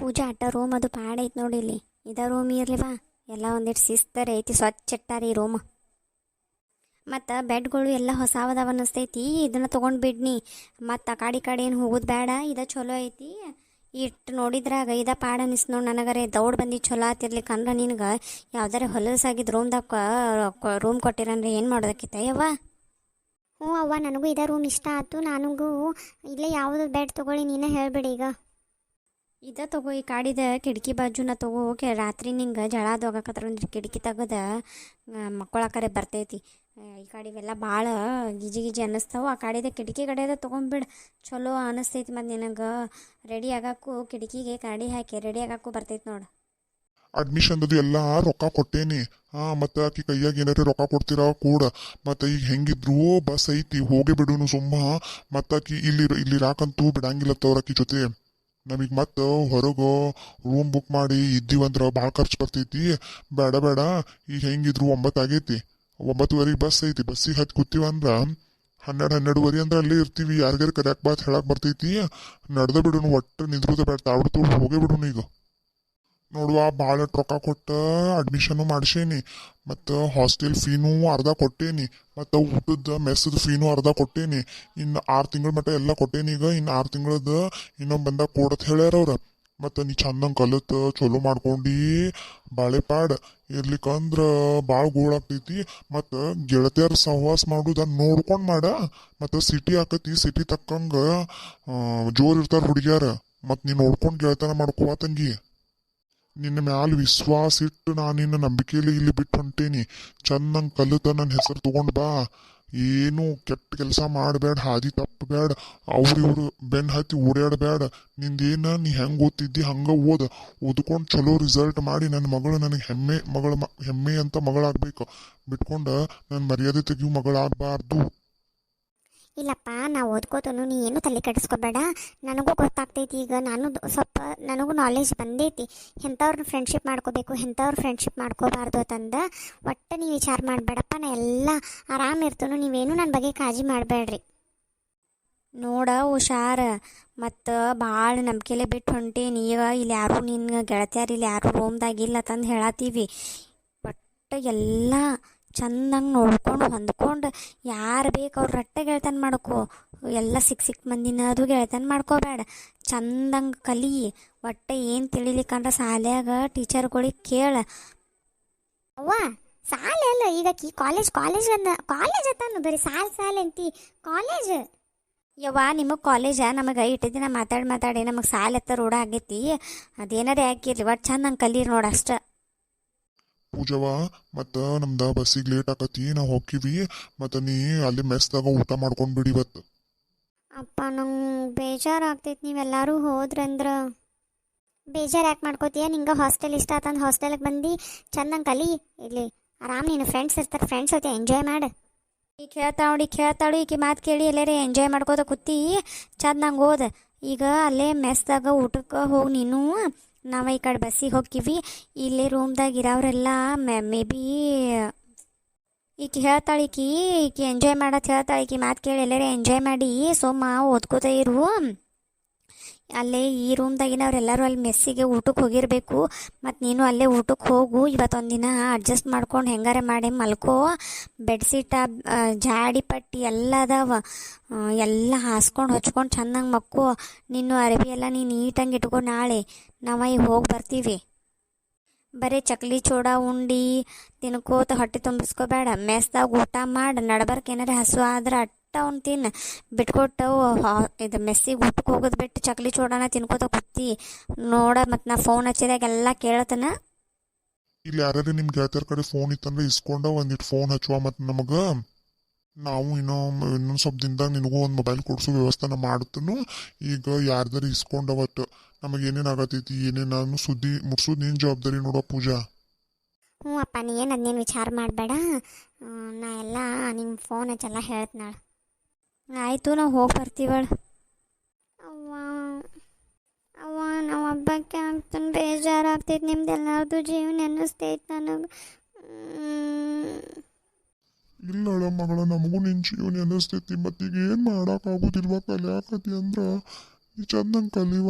ಪೂಜಾ ಅಟ್ಟ ರೂಮ್ ಅದು ಪಾಡ ಐತಿ ನೋಡಿ ಇಲ್ಲಿ. ಇದ ರೂಮ್ ಇರ್ಲಿವಾ ಎಲ್ಲ ಒಂದಿಟ್ಟು ಶಿಸ್ತರ ಐತಿ, ಸ್ವಚ್ಛ ಇಟ್ಟಾರಿ ಈ ರೂಮ್. ಮತ್ತು ಬೆಡ್ಗಳು ಎಲ್ಲ ಹೊಸಾವದವ ಅನ್ನಿಸ್ತೈತಿ. ಇದನ್ನು ತೊಗೊಂಡು ಬಿಡ್ನಿ, ಮತ್ತು ಆ ಕಾಡಿ ಏನು ಹೋಗೋದು ಬೇಡ. ಇದು ಚಲೋ ಐತಿ. ಇಟ್ಟು ನೋಡಿದ್ರಾಗ ಇದ ಪಾಡ ಅನಿಸ್ ನೋಡಿ ನನಗರೆ. ದೌಡ್ ಬಂದು ಚಲೋ ಆತಿರ್ಲಿಕ್ಕೆ ಅಂದ್ರೆ ನಿನಗೆ ಯಾವ್ದಾರ ಹೊಲಸಾಗಿದ್ದು ರೂಮ್ ಕೊಟ್ಟಿರಂದ್ರೆ ಏನು ಮಾಡೋದಕ್ಕಿತ್ತ ಯವ್ವ? ಹ್ಞೂ ಅವ್ವ, ನನಗೂ ಇದೇ ರೂಮ್ ಇಷ್ಟ ಆಯ್ತು. ನನಗೂ ಇಲ್ಲೇ ಯಾವುದು ಬೆಡ್ ತೊಗೊಳ್ಳಿ ನೀನೇ ಹೇಳಿಬಿಡಿ ಈಗ. ಇದ ತಗೋ, ಈ ಕಾಡಿದ ಕಿಟಕಿ ಬಾಜುನ ತಗೋ. ರಾತ್ರಿ ನಿಂಗೆ ಜಳ ಅದು ಹೋಗಕತ್ರ ಅಂದ್ರೆ ಕಿಟಕಿ ತೆಗೆದ ಮಕ್ಕಳಾಕರೆ ಬರ್ತೈತಿ. ಈ ಕಾಡಿವೆಲ್ಲ ಭಾಳ ಗಿಜಿ ಗಿಜಿ ಅನ್ನಿಸ್ತಾವೆ. ಆ ಕಾಡಿದ ಕಿಟಕಿ ಕಡೆದ ತೊಗೊಂಡ್ಬಿಡು, ಚಲೋ ಅನ್ನಿಸ್ತೈತಿ. ಮತ್ತು ನಿನಗೆ ರೆಡಿ ಆಗೋಕ್ಕೂ ಕಿಟಕಿಗೆ ಕಾಡಿ ಹಾಕಿ ರೆಡಿ ಆಗೋಕ್ಕೂ ಬರ್ತೈತಿ ನೋಡು. ಅಡ್ಮಿಷನ್ದು ಎಲ್ಲ ರೊಕ್ಕ ಕೊಟ್ಟೇನಿ. ಮತ್ತು ಆಕಿ ಕೈಯಾಗ ಏನಾರ ರೊಕ್ಕ ಕೊಡ್ತೀರಾ ಕೂಡ. ಮತ್ತು ಈಗ ಹೆಂಗಿದ್ರು ಬಸ್ ಐತಿ, ಹೋಗೇ ಬಿಡುನು ಸುಮ್ಮ. ಮತ್ತು ಆಕಿ ಇಲ್ಲಿ ರಾಕಂತೂ ಬಿಡಂಗಿಲ್ಲತ್ತವ್ರ ಆಕಿ ಜೊತೆ. ನಮಗೆ ಮತ್ತು ಹೊರಗೆ ರೂಮ್ ಬುಕ್ ಮಾಡಿ ಇದ್ದೀವಂದ್ರೆ ಭಾಳ ಖರ್ಚು ಬರ್ತೈತಿ. ಬೇಡ ಬೇಡ, ಈಗ ಹೆಂಗಿದ್ರು 9 ಆಗೈತಿ, 9:30 ಬಸ್ ಐತಿ. ಬಸ್ಸಿಗೆ ಹತ್ತಿ ಕೂತೀವಂದ್ರೆ 12-12:30 ಅಂದ್ರೆ ಅಲ್ಲೇ ಇರ್ತೀವಿ. ಯಾರಿಗಾರು ಕರ್ಯಾಕ್ ಬಾತ್ ಹೇಳಕ್ ಬರ್ತೈತಿ. ನಡ್ದ ಬಿಡುನು, ಒಟ್ಟು ನಿಂದ್ರದ ಬೇಡ, ತಾವಡ್ತು ಹೋಗೇ ಬಿಡುನು. ಈಗ ನೋಡುವ, ಭಾಳ ರೊಕ್ಕ ಕೊಟ್ಟು ಅಡ್ಮಿಷನ್ನು ಮಾಡಿಸೇನಿ. ಮತ್ತು ಹಾಸ್ಟೆಲ್ ಫೀನೂ ಅರ್ಧ ಕೊಟ್ಟೇನಿ. ಮತ್ತು ಊಟದ ಮೆಸ್ಸದ ಫೀನೂ ಅರ್ಧ ಕೊಟ್ಟೇನಿ. ಇನ್ನು 6 ತಿಂಗಳ ಮಟ್ಟ ಎಲ್ಲ ಕೊಟ್ಟೇನಿ. ಈಗ ಇನ್ನು 6 ತಿಂಗಳದ್ದು ಇನ್ನೊಂದು ಬಂದಾಗ ಕೊಡತ್ ಹೇಳ್ಯಾರವ್ರ. ಮತ್ತು ನೀ ಚಂದಂಗೆ ಕಲಿತು ಚಲೋ ಮಾಡ್ಕೊಂಡು ಬಾಳೆಪಾಡ್ ಇರ್ಲಿಕ್ಕಂದ್ರೆ ಭಾಳ ಗೋಳಾಗ್ತೈತಿ. ಮತ್ತು ಗೆಳತಿಯರ ಸಹವಾಸ ಮಾಡೋದನ್ನ ನೋಡ್ಕೊಂಡು ಮಾಡ. ಮತ್ತು ಸಿಟಿ ಆಕತಿ, ಸಿಟಿ ತಕ್ಕಂಗೆ ಜೋರು ಇರ್ತಾರೆ ಹುಡುಗಿಯಾರ. ಮತ್ತು ನೀನು ನೋಡ್ಕೊಂಡು ಗೆಳತನ ಮಾಡ್ಕೋವಾ ತಂಗಿ. ನಿನ್ನ ಮ್ಯಾಲ ವಿಶ್ವಾಸ ಇಟ್ಟು ನಾನು ನಿನ್ನ ನಂಬಿಕೆಯಲ್ಲಿ ಇಲ್ಲಿ ಬಿಟ್ಟು ಹೊಂಟೇನಿ. ಚಂದಂಗೆ ಕಲಿತ ನನ್ನ ಹೆಸರು ತೊಗೊಂಡು ಬಾ. ಏನು ಕೆಟ್ಟ ಕೆಲಸ ಮಾಡಬೇಡ, ಹಾದಿ ತಪ್ಪಬೇಡ, ಅವ್ರಿವ್ರು ಬೆನ್ನು ಹತ್ತಿ ಓಡಾಡಬೇಡ. ನಿಂದೇನು ನೀ ಹೆಂಗೆ ಓದ್ತಿದ್ದಿ ಹಂಗೆ ಓದ್ಕೊಂಡು ಚಲೋ ರಿಸಲ್ಟ್ ಮಾಡಿ ನನ್ನ ಮಗಳು ನನಗೆ ಹೆಮ್ಮೆ ಅಂತ ಮಗಳಾಗಬೇಕು. ಬಿಟ್ಕೊಂಡು ನನ್ನ ಮರ್ಯಾದೆ ತೆಗಿಯೋ ಮಗಳಾಗಬಾರ್ದು. ಇಲ್ಲಪ್ಪ, ನಾವು ಓದ್ಕೋತನು, ನೀ ಏನು ತಲೆ ಕೆಡಿಸ್ಕೋಬೇಡ. ನನಗೂ ಗೊತ್ತಾಗ್ತೈತಿ ಈಗ. ನನಗೂ ನಾಲೆಜ್ ಬಂದೈತಿ ಎಂಥವ್ರನ್ನ ಫ್ರೆಂಡ್ಶಿಪ್ ಮಾಡ್ಕೋಬೇಕು, ಎಂಥವ್ರು ಫ್ರೆಂಡ್ಶಿಪ್ ಮಾಡ್ಕೋಬಾರ್ದು ಅಂತಂದು. ಒಟ್ಟು ನೀವು ವಿಚಾರ ಮಾಡಬೇಡಪ್ಪ, ನಾ ಎಲ್ಲ ಆರಾಮಿರ್ತನು. ನೀವೇನು ನನ್ನ ಬಗ್ಗೆ ಕಾಳಜಿ ಮಾಡಬೇಡ್ರಿ. ನೋಡ ಹುಷಾರ. ಮತ್ತು ಭಾಳ ನಂಬಿಕೆಲೆ ಬಿಟ್ಟು ಹೊಂಟೇನಿ. ಈಗ ಇಲ್ಲಿ ಯಾರು ನಿನ್ನ ಗೆಳತಿಯಾರು ಇಲ್ಲಿ ಯಾರು ರೂಮ್ದಾಗಿಲ್ಲ ತಂದು ಹೇಳತ್ತೀವಿ. ಒಟ್ಟು ಎಲ್ಲ ಚಂದಂಗೆ ನೋಡ್ಕೊಂಡು ಹೊಂದ್ಕೊಂಡು ಯಾರು ಬೇಕು ಅವ್ರು ರಟ್ಟೆ ಗೆಳತನ ಮಾಡ್ಕೋ. ಎಲ್ಲ ಸಿಕ್ಕ ಮಂದಿನ ಅದು ಗೆಳತನ ಮಾಡ್ಕೋಬೇಡ. ಚಂದಂಗೆ ಕಲಿ. ಒಟ್ಟು ಏನು ತಿಳಿಲಿಕ್ಕಂದ್ರೆ ಶಾಲ್ಯಾಗ ಟೀಚರ್ಗಳಿಗೆ ಕೇಳ. ಅವ್ವ, ಸಾಲೆ ಅಲ್ಲ ಈಗ ಕಾಲೇಜ್ ಅತ್ತಾನು ಬರೀ ಸಾಲ ಅಂತಿ. ಕಾಲೇಜ್ ಯವ್ವ, ನಿಮಗೆ ಕಾಲೇಜ? ನಮಗೆ ಇಟ್ಟು ದಿನ ಮಾತಾಡಿ ನಮಗೆ ಸಾಲ ಎತ್ತ ರೂಢ ಆಗೈತಿ. ಅದೇನಾರ ಯಾಕಿರ್ಲಿ, ಒಟ್ಟು ಚಂದಂಗೆ ಕಲೀರಿ ನೋಡು ಅಷ್ಟ. ಪೂಜವ, ಮತ್ತು ನಮ್ದು ಬಸ್ಸಿಗೆ ಲೇಟ್ ಆಕತಿ, ನಾವು ಹೋಗ್ತೀವಿ. ಮತ್ತು ನೀ ಅಲ್ಲಿ ಮೆಸ್ದಾಗ ಊಟ ಮಾಡ್ಕೊಂಡು ಬಿಡಿ ಇವತ್ತು. ಅಪ್ಪ, ನಂಗೆ ಬೇಜಾರಾಗ್ತೈತಿ. ನೀವೆಲ್ಲರೂ ಹೋದ್ರಂದ್ರೆ. ಬೇಜಾರು ಯಾಕೆ ಮಾಡ್ಕೋತೀಯ? ನಿಂಗೆ ಹಾಸ್ಟೆಲ್ ಇಷ್ಟ ಆತಂದು ಹಾಸ್ಟೆಲಿಗೆ ಬಂದು ಚಂದಂಗೆ ಕಲಿ. ಇಲ್ಲಿ ಆರಾಮ್ ನೀನು ಫ್ರೆಂಡ್ಸ್ ಇರ್ತಾರೆ, ಫ್ರೆಂಡ್ಸ್ ಜೊತೆ ಎಂಜಾಯ್ ಮಾಡು. ಈಗ ಕೇಳ್ತಾಳು ಈಕೆ ಮಾತು ಕೇಳಿ ಎಲ್ಲರೇ ಎಂಜಾಯ್ ಮಾಡ್ಕೋತ ಕೂತಿ ಚಂದಂಗೆ ಓದ. ಈಗ ಅಲ್ಲೇ ಮೆಸ್ದಾಗ ಊಟಕ್ಕೆ ಹೋಗಿ ನೀನು. ನಾವು ಈ ಕಡೆ ಬಸ್ಸಿಗೆ ಹೋಗ್ತೀವಿ. ಇಲ್ಲಿ ರೂಮ್ದಾಗ ಇರೋರೆಲ್ಲ ಮೇ ಬಿ ಈಕೆ ಹೇಳ್ತಾಳೆ, ಈಕೆ ಎಂಜಾಯ್ ಮಾಡತ್ತೆ ಹೇಳ್ತಾಳೆ. ಈಕೆ ಮಾತು ಕೇಳಿ ಎಲ್ಲರೇ ಎಂಜಾಯ್ ಮಾಡಿ ಸೋಮ ಓದ್ಕೋತ ಇರು. ಅಲ್ಲೇ ಈ ರೂಮ್ದಾಗಿನವ್ರೆಲ್ಲರೂ ಅಲ್ಲಿ ಮೆಸ್ಸಿಗೆ ಊಟಕ್ಕೆ ಹೋಗಿರಬೇಕು. ಮತ್ತು ನೀನು ಅಲ್ಲೇ ಊಟಕ್ಕೆ ಹೋಗು. ಇವತ್ತೊಂದಿನ ಅಡ್ಜಸ್ಟ್ ಮಾಡ್ಕೊಂಡು ಹೆಂಗಾರೆ ಮಾಡಿ ಮಲ್ಕೋ. ಬೆಡ್ಶೀಟ, ಜಾಡಿ ಪಟ್ಟಿ ಎಲ್ಲ ಅದಾವ. ಎಲ್ಲ ಹಾಸ್ಕೊಂಡು ಹಚ್ಕೊಂಡು ಚೆಂದಂಗೆ ಮಕ್ಕೋ. ನಿನ್ನ ಅರಬಿ ಎಲ್ಲ ನೀನು ನೀಟಂಗೆ ಇಟ್ಕೊ. ನಾಳೆ ನಾವು ಈಗ ಹೋಗಿ ಬರ್ತೀವಿ. ಬರೀ ಚಕ್ಲಿ ಚೂಡ ಉಂಡು ತಿನ್ಕೋತ ಹೊಟ್ಟೆ ತುಂಬಿಸ್ಕೋಬೇಡ. ಮೆಸ್ದಾಗ ಊಟ ಮಾಡಿ ನಡ್ಬರ್ಕ ಏನಾರ ಹಸು ಆದ್ರೆ ಅವ್ನು ತಿನ್ನು. ಬಿಟ್ಕೊಟ್ಟು ಇದು ಮೆಸ್ಸಿಗೆ ಊಟಕ್ಕೆ ಹೋಗೋದು ಬಿಟ್ಟು ಚಕ್ಲಿ ಚೂಡನ ತಿನ್ಕೋತ ಕೂತಿ ನೋಡ. ಮತ್ತು ನಾ ಫೋನ್ ಹಚ್ಚಿದಾಗ ಎಲ್ಲ ಕೇಳತನ. ಇಲ್ಲಿ ಯಾರ್ಯಾರು ನಿಮ್ಮ ಗೆಳತಿಯರ ಕಡೆ ಫೋನ್ ಇತ್ತಂದ್ರೆ ಇಸ್ಕೊಂಡ ಒಂದಿಟ್ಟು ಫೋನ್ ಹಚ್ಚುವ. ಮತ್ತು ನಮಗೆ ನಾವು ಇನ್ನೊಂದು ಸ್ವಲ್ಪ ದಿನದಾಗ ನಿನಗೂ ಒಂದು ಮೊಬೈಲ್ ಕೊಡಿಸೋ ವ್ಯವಸ್ಥೆನ ಮಾಡ್ತನು. ಈಗ ಯಾರ್ದಾರು ಇಸ್ಕೊಂಡವತ್ತು ನಮಗೆ ಏನೇನು ಆಗತೈತಿ ಏನೇನು ಸುದ್ದಿ ಮುಟ್ಸೋದು ನೀನು ಜವಾಬ್ದಾರಿ ನೋಡೋ ಪೂಜಾ. ಹ್ಞೂ ಅಪ್ಪ, ನೀ ಏನು ಅದನ್ನೇನು ವಿಚಾರ ಮಾಡಬೇಡ. ನಾ ಎಲ್ಲ ನಿಮ್ಮ ಫೋನ್ ಹಚ್ಚೆಲ್ಲ ಹೇಳ್ತನಾಳ. ಆಯಿತು, ನಾವು ಹೋಗಿ ಬರ್ತೀವಳ. ಅವ್ವ ನಾವು ಹಬ್ಬಕ್ಕೆ ಆಗ್ತಾನೆ ಬೇಜಾರಾಗ್ತೈತೆ. ನಿಮ್ದೆಲ್ಲರದು ಜೀವನ ಅನ್ನಿಸ್ತೈತೆ ನನಗೆ. ಇಲ್ಲಳ ಮಗಳ, ನಮಗೂ ನಿನ್ನ ಜೀವನ ಅನ್ನಿಸ್ತೈತಿ. ಮತ್ತೀಗ ಏನು ಮಾಡೋಕ್ಕಾಗೋದಿಲ್ವ? ಕಲಿಯಾಕತಿ ಅಂದ್ರೆ ಈ ಚಂದಂಗೆ ಕಲಿವ.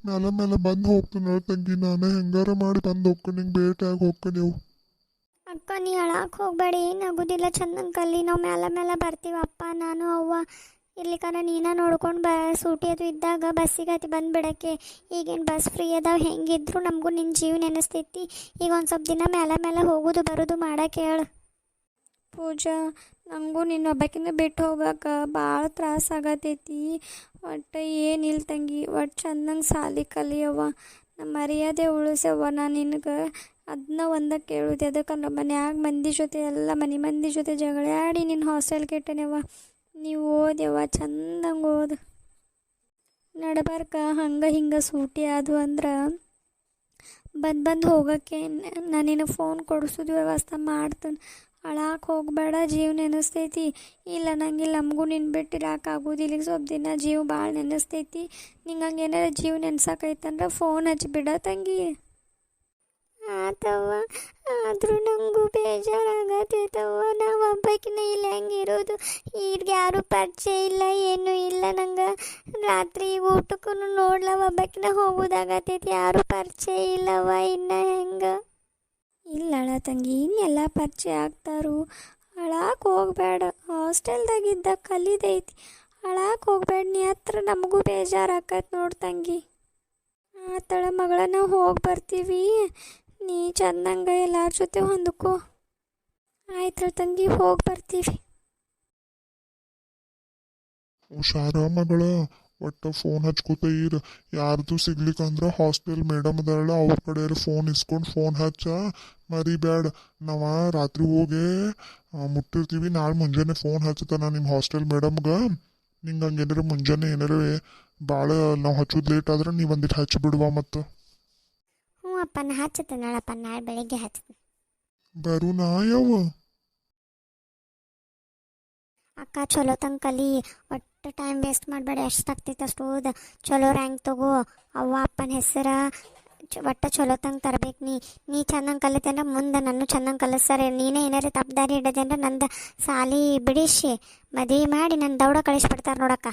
ಮೇಲೆ ಮೇಲೆ ಬಂದು ಹೋಗ್ತೀನಿ ತಂಗಿ, ನಾನೇ ಹೆಂಗಾರ ಮಾಡಿ ಬಂದು ಹೋಗ್ತೀನಿ, ನಿಂಗೆ ಭೇಟಿಯಾಗಿ ಹೋಗ್ತೀನಿ ನೀವು. ಅಕ್ಕ ನೀ ಅಳಕ್ಕೆ ಹೋಗ್ಬೇಡಿ, ಏನಾಗೋದಿಲ್ಲ, ಚಂದಂಗೆ ಕಲಿ, ನಾವು ಮೇಲೆ ಮೇಲೆ ಬರ್ತೀವಿ ಅಪ್ಪ ನಾನು ಅವ್ವ. ಇರ್ಲಿಕ್ಕಾರ ನೀನ ನೋಡ್ಕೊಂಡು ಸೂಟಿ ಅದು ಇದ್ದಾಗ ಬಸ್ಸಿಗೆ ಹತ್ತಿ ಬಂದುಬಿಡಕ್ಕೆ. ಈಗೇನು ಬಸ್ ಫ್ರೀ ಅದಾವ, ಹೆಂಗಿದ್ರು ನಮಗೂ ನಿನ್ನ ಜೀವ ನೆನೆಸ್ತೈತಿ. ಈಗ ಒಂದು ಸ್ವಲ್ಪ ದಿನ ಮೇಲೆ ಮೇಲೆ ಹೋಗೋದು ಬರೋದು ಮಾಡಕ್ಕೆ ಹೇಳು. ಪೂಜಾ, ನನಗೂ ನಿನ್ನ ಒಬ್ಬಾಕಿನ ಬಿಟ್ಟು ಹೋಗಕ್ಕೆ ಭಾಳ ತ್ರಾಸ ಆಗತೈತಿ. ಒಟ್ಟು ಏನಿಲ್ಲ ತಂಗಿ, ಒಟ್ಟು ಚಂದಂಗೆ ಸಾಲಿ ಕಲಿಯವ್ವ, ನಮ್ಮ ಮರ್ಯಾದೆ ಉಳಿಸವ್ವ. ನಾನು ನಿನಗೆ ಅದನ್ನ ಒಂದ ಕೇಳುದು, ಅದಕ್ಕೆ ಮನ್ಯಾಗ ಮಂದಿ ಜೊತೆ ಎಲ್ಲ ಮನೆ ಮಂದಿ ಜೊತೆ ಜಗಳಾಡಿ ನಿನ್ನ ಹಾಸ್ಟೆಲ್ಗೆ ಇಟ್ಟೇನೆವ್ವ. ನೀವು ಓದ್ಯವ್ವ, ಚಂದಂಗೆ ಓದು. ನಡ್ಬಾರ್ಕ ಹಂಗೆ ಹಿಂಗೆ ಸೂಟಿ ಆದು ಅಂದ್ರೆ ಬಂದು ಹೋಗೋಕ್ಕೆ ನಾನು ನಿನಗೆ ಫೋನ್ ಕೊಡಿಸೋದು ವ್ಯವಸ್ಥೆ ಮಾಡ್ತೀನಿ. ಅಳಕ್ಕೆ ಹೋಗಬೇಡ, ಜೀವ ನೆನೆಸ್ತೈತಿ. ಇಲ್ಲ ನಂಗಿಲ್ಲ, ನಮಗೂ ನಿನ್ನ ಬಿಟ್ಟಿರಾಕೆ ಆಗೋದಿಲ್ಲ. ಈಗ ಸ್ವಲ್ಪ ದಿನ ಜೀವ ಭಾಳ ನೆನೆಸ್ತೈತಿ. ನಿಂಗೆ ಹಂಗೆ ಏನಾರ ಜೀವ ನೆನ್ಸಕೈತಂದ್ರೆ ಫೋನ್ ಹಚ್ಚಿಬಿಡ ತಂಗಿ. ಆತವ್ವ, ಆದರೂ ನನಗೂ ಬೇಜಾರಾಗತ್ತೈತವ್ವ. ನಾವು ಒಬ್ಬಾಕಿನ ಇಲ್ಲ ಹೆಂಗಿರೋದು, ಈಗ ಯಾರೂ ಪರಿಚಯ ಇಲ್ಲ, ಏನೂ ಇಲ್ಲ. ನಂಗೆ ರಾತ್ರಿ ಊಟಕ್ಕೂ ನೋಡ್ಲ ಒಬ್ಬಾಕಿನ ಹೋಗೋದಾಗತ್ತೈತಿ, ಯಾರೂ ಪರಿಚಯ ಇಲ್ಲವ್ವ. ಇನ್ನು ಹೆಂಗೆ ಇಲ್ಲಳ ತಂಗಿ, ಇನ್ನೆಲ್ಲ ಪರಿಚಯ ಆಗ್ತಾರು. ಅಳಕ್ಕೆ ಹೋಗ್ಬೇಡ, ಹಾಸ್ಟೆಲ್ದಾಗಿದ್ದ ಕಲಿದೈತಿ. ಅಳಕ್ಕೆ ಹೋಗ್ಬೇಡ ನೀ, ಹತ್ರ ನಮಗೂ ಬೇಜಾರಾಕೈತೆ ನೋಡಿ ತಂಗಿ. ಆತಳ ಮಗಳ, ನಾವು ಹೋಗಿ ಬರ್ತೀವಿ, ನೀ ಚಂದಂಗೆ ಎಲ್ಲರ ಜೊತೆ ಹೊಂದ್ಕೋ. ಆಯ್ತಳ ತಂಗಿ, ಹೋಗಿ ಬರ್ತೀವಿ. ಹುಷಾರ ಮಗಳ, ಒಟ್ಟು ಫೋನ್ ಹಚ್ಕೋತ ಇರು. ಯಾರ್ದು ಸಿಗ್ಲಿಕ್ಕಂದ್ರೆ ಹಾಸ್ಟೆಲ್ ಮೇಡಮ್ ಅದಾಳ, ಅವ್ರ ಕಡೆ ಫೋನ್ ಇಸ್ಕೊಂಡು ಫೋನ್ ಹಚ್ಚ, ಮರಿಬೇಡ. ನಾವು ರಾತ್ರಿ ಹೋಗಿ ಮುಟ್ಟಿರ್ತೀವಿ, ನಾಳೆ ಮುಂಜಾನೆ ಫೋನ್ ಹಚ್ಚತಾನ ನಿಮ್ಮ ಹಾಸ್ಟೆಲ್ ಮೇಡಮ್ಗೆ. ನಿಂಗೆ ಹಂಗೇನಾರ ಮುಂಜಾನೆ ಏನಾರ ಭಾಳ ನಾವು ಹಚ್ಚೋದು ಲೇಟ್ ಆದ್ರೆ ನೀವು ಒಂದಿಟ್ಟು ಹಚ್ಚಿಬಿಡುವ. ಮತ್ತು ಹ್ಞೂ ಅಪ್ಪ, ನಾ ಹಚ್ಚುತ್ತೇನೆ ನೋಡಪ್ಪ, ನಾಳೆ ಬೆಳಿಗ್ಗೆ ಹಚ್ತೀನಿ. ಬರು ನಾ ಯಾವ ಅಕ್ಕ ಚಲೋ ತಂಗೆ ಕಲಿ, ಒಟ್ಟು ಟೈಮ್ ವೇಸ್ಟ್ ಮಾಡಬೇಡ, ಎಷ್ಟಾಗ್ತೈತೆ ಅಷ್ಟು ಓದ, ಚಲೋ ರ್ಯಾಂಕ್ ತಗೋ. ಅವ್ವ ಅಪ್ಪನ ಹೆಸರು ಒಟ್ಟು ಚಲೋ ತಂಗೆ ತರ್ಬೇಕು. ನೀ ಚೆನ್ನಾಗಿ ಕಲಿತೆ ಅಂದ್ರೆ ಮುಂದೆ ನಾನು ಚೆನ್ನಾಗಿ ಕಲಿಸ್ತಾರೆ. ನೀನೇ ಏನಾರು ತಪ್ಪದಾರಿ ಹಿಡಿದೆ ಅಂದ್ರೆ ನಂದು ಸಾಲಿ ಬಿಡಿಸಿ ಮದುವೆ ಮಾಡಿ ನನ್ನ ದೌಡ ಕಳಿಸ್ಬಿಡ್ತಾರೆ ನೋಡಕ್ಕ.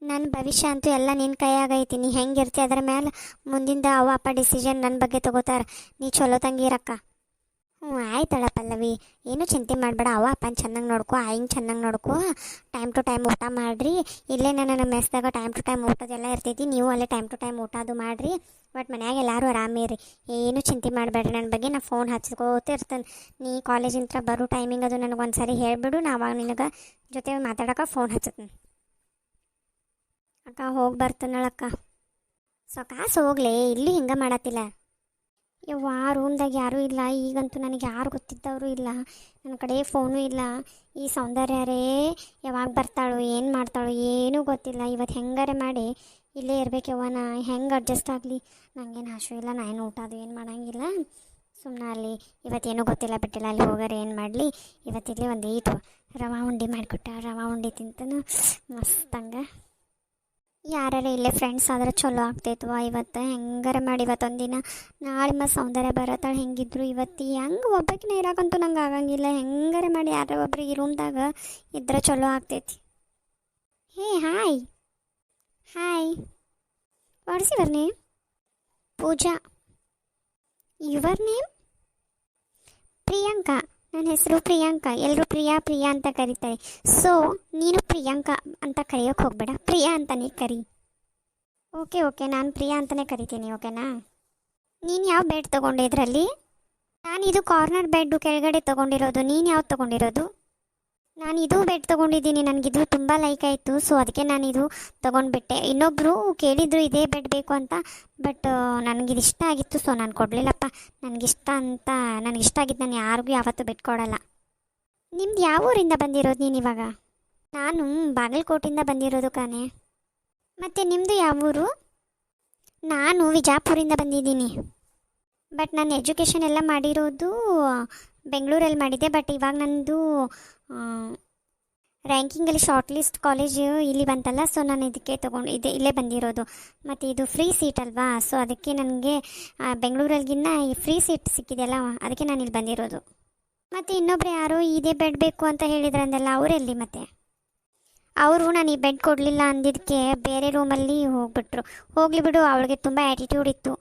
ನನ್ನ ಭವಿಷ್ಯ ಅಂತೂ ಎಲ್ಲ ನಿನ್ನ ಕೈಯಾಗೈತಿ. ನೀ ಹೆಂಗಿರ್ತಿ ಅದ್ರ ಮೇಲೆ ಮುಂದಿಂದ ಅವ್ವ ಅಪ್ಪ ಡಿಸಿಷನ್ ನನ್ನ ಬಗ್ಗೆ ತೊಗೋತಾರೆ. ನೀ ಚಲೋ ತಂಗಿರಕ್ಕ. ಹ್ಞೂ ಆಯ್ತಳ ಪಲ್ಲವಿ, ಏನೂ ಚಿಂತೆ ಮಾಡಬೇಡ. ಅವ್ವ ಅಪ್ಪನ ಚೆನ್ನಾಗಿ ನೋಡ್ಕೊ, ಆಯಿಂಗೆ ಚೆನ್ನಾಗಿ ನೋಡ್ಕೊ. ಟೈಮ್ ಟು ಟೈಮ್ ಊಟ ಮಾಡಿರಿ. ಇಲ್ಲೇ ನನ್ನ ಮೆಸ್ದಾಗ ಟೈಮ್ ಟು ಟೈಮ್ ಊಟದೆಲ್ಲ ಇರ್ತೈತಿ, ನೀವು ಅಲ್ಲೇ ಟೈಮ್ ಟು ಟೈಮ್ ಊಟ ಅದು ಮಾಡಿರಿ. ಬಟ್ ಮನ್ಯಾಗ ಎಲ್ಲರೂ ಆರಾಮಿರಿ, ಏನೂ ಚಿಂತೆ ಮಾಡಬೇಡ್ರಿ. ನನ್ನ ಬಗ್ಗೆ ನಾ ಫೋನ್ ಹಚ್ಕೋತಿರ್ತೇನೆ. ನೀ ಕಾಲೇಜಿಂದ ಬರೋ ಟೈಮಿಂಗ್ ಅದು ನನಗೆ ಒಂದು ಸಾರಿ ಹೇಳಿಬಿಡು, ನಾ ಅವಾಗ ನಿನಗೆ ಜೊತೆ ಮಾತಾಡೋಕೆ ಫೋನ್ ಹಚ್ಚತೀನಿ. ಅಕ್ಕ ಹೋಗಿ ಬರ್ತಾನಳಕ್ಕ. ಸೊ ಕಾಸು ಹೋಗ್ಲಿ, ಇಲ್ಲಿ ಹಿಂಗೆ ಮಾಡತ್ತಿಲ್ಲ. ಯವ್ವ, ರೂಮ್ದಾಗ ಯಾರೂ ಇಲ್ಲ. ಈಗಂತೂ ನನಗೆ ಯಾರು ಗೊತ್ತಿದ್ದವರು ಇಲ್ಲ, ನನ್ನ ಕಡೆ ಫೋನು ಇಲ್ಲ. ಈ ಸೌಂದರ್ಯರೇ ಯಾವಾಗ ಬರ್ತಾಳು, ಏನು ಮಾಡ್ತಾಳು ಏನೂ ಗೊತ್ತಿಲ್ಲ. ಇವತ್ತು ಹೆಂಗಾರೆ ಮಾಡಿ ಇಲ್ಲೇ ಇರಬೇಕವ್ವ. ನಾ ಹೆಂಗೆ ಅಡ್ಜಸ್ಟ್ ಆಗಲಿ? ನನಗೇನು ಹಸು ಇಲ್ಲ, ನಾ ಏನು ಊಟ ಅದು ಏನು ಮಾಡೋಂಗಿಲ್ಲ. ಸುಮ್ಮನೆ ಅಲ್ಲಿ ಇವತ್ತೇನೂ ಗೊತ್ತಿಲ್ಲ ಬಿಟ್ಟಿಲ್ಲ, ಅಲ್ಲಿ ಹೋಗಾರೆ ಏನು ಮಾಡಲಿ. ಇವತ್ತಿಲ್ಲಿ ಒಂದು ಈಟು ರವಾ ಉಂಡೆ ಮಾಡಿಕೊಟ್ಟ, ರವಾ ಉಂಡೆ ತಿಂತನು ಮಸ್ತಂಗೆ. ಯಾರೇ ಇಲ್ಲೇ ಫ್ರೆಂಡ್ಸ್ ಆದ್ರೆ ಚಲೋ ಆಗ್ತೈತವ. ಇವತ್ತು ಹೆಂಗಾರ ಮಾಡಿ ಇವತ್ತೊಂದು ದಿನ, ನಾಳೆ ಮತ್ತು ಸೌಂದರ್ಯ ಬರತ್ತಾಳೆ. ಹೆಂಗಿದ್ರು ಇವತ್ತು ಹೆಂಗೆ ಒಬ್ಬಾಕಿನ ಇರೋಕ್ಕಂತೂ ನಂಗೆ ಆಗಂಗಿಲ್ಲ. ಹೆಂಗಾರ ಮಾಡಿ ಯಾರ ಒಬ್ರಿಗೆ ಈ ರೂಮ್ದಾಗ ಇದ್ರೆ ಚಲೋ ಆಗ್ತೈತಿ. Hey hi hi, what's your name? Pooja. Your name? Priyanka. ನನ್ನ ಹೆಸರು ಪ್ರಿಯಾಂಕಾ, ಎಲ್ಲರೂ ಪ್ರಿಯಾ ಪ್ರಿಯಾ ಅಂತ ಕರೀತಾರೆ. ಸೊ ನೀನು ಪ್ರಿಯಾಂಕಾ ಅಂತ ಕರೆಯೋಕೆ ಹೋಗಬೇಡ, ಪ್ರಿಯಾ ಅಂತಲೇ ಕರಿ. ಓಕೆ ಓಕೆ, ನಾನು ಪ್ರಿಯಾ ಅಂತಲೇ ಕರಿತೀನಿ, ಓಕೆನಾ? ನೀನು ಯಾವ ಬೆಡ್ ತೊಗೊಂಡೆ ಇದರಲ್ಲಿ? ನಾನು ಇದು ಕಾರ್ನರ್ ಬೆಡ್ಡು ಕೆಳಗಡೆ ತೊಗೊಂಡಿರೋದು. ನೀನು ಯಾವ್ದು ತೊಗೊಂಡಿರೋದು? ನಾನು ಇದು ಬೆಡ್ ತೊಗೊಂಡಿದ್ದೀನಿ, ನನಗಿದು ತುಂಬ ಲೈಕ್ ಆಯಿತು. ಸೊ ಅದಕ್ಕೆ ನಾನು ಇದು ತೊಗೊಂಡ್ಬಿಟ್ಟೆ. ಇನ್ನೊಬ್ಬರು ಕೇಳಿದ್ರು ಇದೇ ಬೆಡ್ ಬೇಕು ಅಂತ, ಬಟ್ ನನಗಿದು ಇಷ್ಟ ಆಗಿತ್ತು. ಸೊ ನಾನು ಕೊಡಲಿಲ್ಲಪ್ಪ. ನನಗಿಷ್ಟ ಆಗಿದ್ದು ನಾನು ಯಾರಿಗೂ ಯಾವತ್ತೂ ಬಿಟ್ಕೊಡಲ್ಲ. ನಿಮ್ದು ಯಾವ ಊರಿಂದ ಬಂದಿರೋದು ನೀನು ಇವಾಗ? ನಾನು ಬಾಗಲಕೋಟಿಂದ ಬಂದಿರೋದು ಕಾನೆ. ಮತ್ತು ನಿಮ್ಮದು ಯಾವ ಊರು? ನಾನು ವಿಜಾಪುರಿಂದ ಬಂದಿದ್ದೀನಿ. ಬಟ್ ನಾನು ಎಜುಕೇಷನ್ ಎಲ್ಲ ಮಾಡಿರೋದು ಬೆಂಗಳೂರಲ್ಲಿ ಮಾಡಿದ್ದೆ. ಬಟ್ ಇವಾಗ ನಂದು ರ್ಯಾಂಕಿಂಗಲ್ಲಿ ಶಾರ್ಟ್ ಲಿಸ್ಟ್ ಕಾಲೇಜು ಇಲ್ಲಿ ಬಂತಲ್ಲ, ಸೊ ನಾನು ಇದಕ್ಕೆ ಇಲ್ಲೇ ಬಂದಿರೋದು. ಮತ್ತು ಇದು ಫ್ರೀ ಸೀಟ್ ಅಲ್ವಾ, ಸೊ ಅದಕ್ಕೆ ನನಗೆ ಬೆಂಗಳೂರಲ್ಲಿಗಿನ್ನ ಈ ಫ್ರೀ ಸೀಟ್ ಸಿಕ್ಕಿದೆಯಲ್ಲ, ಅದಕ್ಕೆ ನಾನು ಇಲ್ಲಿ ಬಂದಿರೋದು. ಮತ್ತು ಇನ್ನೊಬ್ರು ಯಾರೋ ಇದೇ ಬೆಡ್ ಬೇಕು ಅಂತ ಹೇಳಿದ್ರಂದಲ್ಲ, ಅವರೆಲ್ಲಿ? ಮತ್ತೆ ಅವರು ನನಗೆ ಬೆಡ್ ಕೊಡಲಿಲ್ಲ ಅಂದಿದ್ದಕ್ಕೆ ಬೇರೆ ರೂಮಲ್ಲಿ ಹೋಗ್ಬಿಟ್ರು. ಹೋಗಲಿ ಬಿಡು, ಅವಳಿಗೆ ತುಂಬ ಆ್ಯಟಿಟ್ಯೂಡ್ ಇತ್ತು.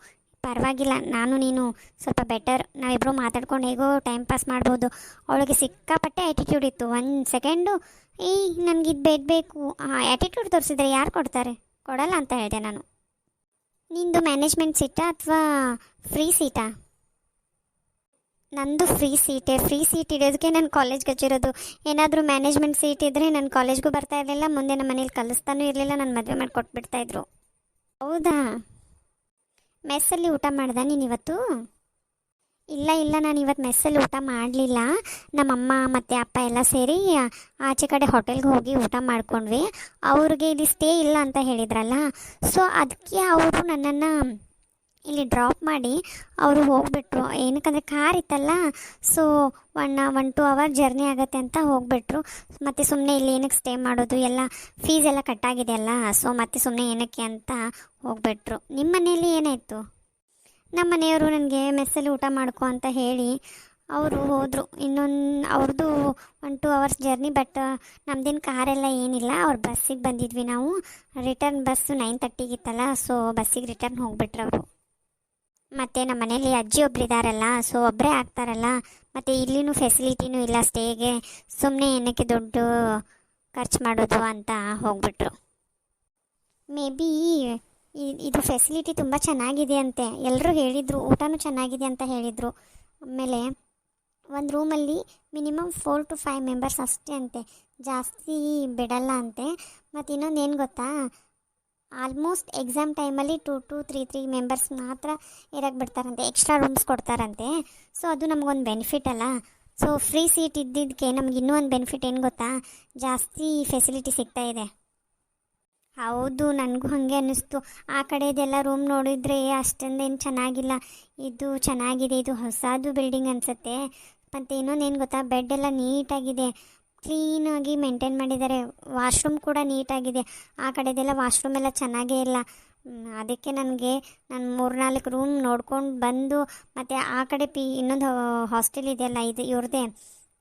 ಪರವಾಗಿಲ್ಲ, ನಾನು ನೀನು ಸ್ವಲ್ಪ ಬೆಟರ್, ನಾವಿಬ್ಬರು ಮಾತಾಡ್ಕೊಂಡು ಹೇಗೋ ಟೈಮ್ ಪಾಸ್ ಮಾಡ್ಬೋದು. ಅವಳಿಗೆ ಸಿಕ್ಕಾಪಟ್ಟೆ ಆ್ಯಟಿಟ್ಯೂಡ್ ಇತ್ತು. ಒಂದು ಸೆಕೆಂಡು ನನಗಿದು ಬೆಡ್ ಬೇಕು, ಆ್ಯಟಿಟ್ಯೂಡ್ ತೋರಿಸಿದ್ರೆ ಯಾರು ಕೊಡ್ತಾರೆ? ಕೊಡಲ್ಲ ಅಂತ ಹೇಳಿದೆ ನಾನು. ನಿಂದು ಮ್ಯಾನೇಜ್ಮೆಂಟ್ ಸೀಟಾ ಅಥವಾ ಫ್ರೀ ಸೀಟಾ? ನಂದು ಫ್ರೀ ಸೀಟೇ. ಫ್ರೀ ಸೀಟ್ ಇಡೋದಕ್ಕೆ ನಾನು ಕಾಲೇಜ್ಗೆ ಹಚ್ಚಿರೋದು. ಏನಾದರೂ ಮ್ಯಾನೇಜ್ಮೆಂಟ್ ಸೀಟ್ ಇದ್ದರೆ ನಾನು ಕಾಲೇಜ್ಗೂ ಬರ್ತಾ ಇರಲಿಲ್ಲ, ಮುಂದೆ ನಮ್ಮ ಮನೇಲಿ ಕಲಿಸ್ತಾನೂ ಇರಲಿಲ್ಲ, ನನ್ನ ಮದುವೆ ಮಾಡಿ ಕೊಟ್ಬಿಡ್ತಾಯಿದ್ರು. ಹೌದಾ? ಮೆಸ್ಸಲ್ಲಿ ಊಟ ಮಾಡ್ದೆ ನೀನು ಇವತ್ತು? ಇಲ್ಲ, ನಾನು ಇವತ್ತು ಮೆಸ್ಸಲ್ಲಿ ಊಟ ಮಾಡಲಿಲ್ಲ. ನಮ್ಮಮ್ಮ ಮತ್ತು ಅಪ್ಪ ಎಲ್ಲ ಸೇರಿ ಆಚೆ ಕಡೆ ಹೋಟೆಲ್ಗೆ ಹೋಗಿ ಊಟ ಮಾಡ್ಕೊಂಡ್ವಿ. ಅವ್ರಿಗೆ ಇಲ್ಲಿ ಸ್ಟೇ ಇಲ್ಲ ಅಂತ ಹೇಳಿದ್ರಲ್ಲ, ಸೊ ಅದಕ್ಕೆ ಅವರು ನನ್ನನ್ನು ಇಲ್ಲಿ ಡ್ರಾಪ್ ಮಾಡಿ ಅವರು ಹೋಗ್ಬಿಟ್ರು. ಏನಕ್ಕಂದರೆ ಕಾರ್ ಇತ್ತಲ್ಲ, ಸೊ 1-2 ಅವರ್ ಜರ್ನಿ ಆಗುತ್ತೆ ಅಂತ ಹೋಗ್ಬಿಟ್ರು. ಮತ್ತು ಸುಮ್ಮನೆ ಇಲ್ಲಿ ಏನಕ್ಕೆ ಸ್ಟೇ ಮಾಡೋದು, ಎಲ್ಲ ಫೀಸ್ ಎಲ್ಲ ಕಟ್ಟಾಗಿದೆ ಅಲ್ಲ, ಸೊ ಮತ್ತೆ ಸುಮ್ಮನೆ ಏನಕ್ಕೆ ಅಂತ ಹೋಗ್ಬಿಟ್ರು. ನಿಮ್ಮ ಮನೇಲಿ ಏನಾಯಿತು? ನಮ್ಮ ಮನೆಯವರು ನನಗೆ ಮೆಸ್ಸಲ್ಲಿ ಊಟ ಮಾಡ್ಕೊ ಅಂತ ಹೇಳಿ ಅವರು ಹೋದರು. ಅವ್ರದ್ದು 1-2 ಅವರ್ಸ್ ಜರ್ನಿ, ಬಟ್ ನಮ್ದೇನು ಕಾರೆಲ್ಲ ಏನಿಲ್ಲ, ಅವ್ರ ಬಸ್ಸಿಗೆ ಬಂದಿದ್ವಿ ನಾವು. ರಿಟರ್ನ್ ಬಸ್ಸು 9:30 ಸೊ ಬಸ್ಸಿಗೆ ರಿಟರ್ನ್ ಹೋಗ್ಬಿಟ್ರು ಅವರು. ಮತ್ತು ನಮ್ಮ ಮನೇಲಿ ಅಜ್ಜಿ ಒಬ್ಬರಿದ್ದಾರಲ್ಲ, ಸೊ ಒಬ್ಬರೇ ಆಗ್ತಾರಲ್ಲ, ಮತ್ತು ಇಲ್ಲಿನೂ ಫೆಸಿಲಿಟಿನೂ ಇಲ್ಲ ಸ್ಟೇಗೆ, ಸುಮ್ಮನೆ ಏನಕ್ಕೆ ದುಡ್ಡು ಖರ್ಚು ಮಾಡೋದು ಅಂತ ಹೋಗ್ಬಿಟ್ರು. ಮೇ ಬಿ ಇದು ಫೆಸಿಲಿಟಿ ತುಂಬ ಚೆನ್ನಾಗಿದೆ ಅಂತೆ, ಎಲ್ಲರೂ ಹೇಳಿದರು. ಊಟನೂ ಚೆನ್ನಾಗಿದೆ ಅಂತ ಹೇಳಿದರು. ಆಮೇಲೆ ಒಂದು ರೂಮಲ್ಲಿ ಮಿನಿಮಮ್ 4 to 5 ಮೆಂಬರ್ಸ್ ಅಷ್ಟೇ ಅಂತೆ, ಜಾಸ್ತಿ ಬಿಡಲ್ಲ ಅಂತೆ. ಮತ್ತು ಇನ್ನೊಂದು ಏನು ಗೊತ್ತಾ, ಆಲ್ಮೋಸ್ಟ್ ಎಕ್ಸಾಮ್ ಟೈಮಲ್ಲಿ 2 to 3 ಮೆಂಬರ್ಸ್ ಮಾತ್ರ ಇರೋಕ್ಕೆ ಬಿಡ್ತಾರಂತೆ, ಎಕ್ಸ್ಟ್ರಾ ರೂಮ್ಸ್ ಕೊಡ್ತಾರಂತೆ. ಸೊ ಅದು ನಮಗೊಂದು ಬೆನಿಫಿಟ್ ಅಲ್ಲ. ಸೊ ಫ್ರೀ ಸೀಟ್ ಇದ್ದಿದ್ದಕ್ಕೆ ನಮ್ಗೆ ಇನ್ನೂ ಒಂದು ಬೆನಿಫಿಟ್ ಏನು ಗೊತ್ತಾ, ಜಾಸ್ತಿ ಫೆಸಿಲಿಟಿ ಸಿಗ್ತಾ ಇದೆ. ಹೌದು, ನನಗೂ ಹಾಗೆ ಅನ್ನಿಸ್ತು. ಆ ಕಡೆದೆಲ್ಲ ರೂಮ್ ನೋಡಿದರೆ ಅಷ್ಟೊಂದೇನು ಚೆನ್ನಾಗಿಲ್ಲ, ಇದು ಚೆನ್ನಾಗಿದೆ, ಇದು ಹೊಸದು ಬಿಲ್ಡಿಂಗ್ ಅನಿಸುತ್ತೆ. ಮತ್ತು ಇನ್ನೊಂದೇನು ಗೊತ್ತಾ, ಬೆಡ್ ಎಲ್ಲ ನೀಟಾಗಿದೆ, ಕ್ಲೀನಾಗಿ ಮೇಂಟೈನ್ ಮಾಡಿದ್ದಾರೆ. ವಾಶ್ರೂಮ್ ಕೂಡ ನೀಟಾಗಿದೆ. ಆ ಕಡೆದೆಲ್ಲ ವಾಶ್ರೂಮ್ ಎಲ್ಲ ಚೆನ್ನಾಗೇ ಇಲ್ಲ. ಅದಕ್ಕೆ ನಾನು 3-4 ರೂಮ್ ನೋಡ್ಕೊಂಡು ಬಂದು, ಮತ್ತು ಆ ಕಡೆ ಇನ್ನೊಂದು ಹಾಸ್ಟೆಲ್ ಇದೆಯಲ್ಲ, ಇದು ಇವ್ರದ್ದೇ,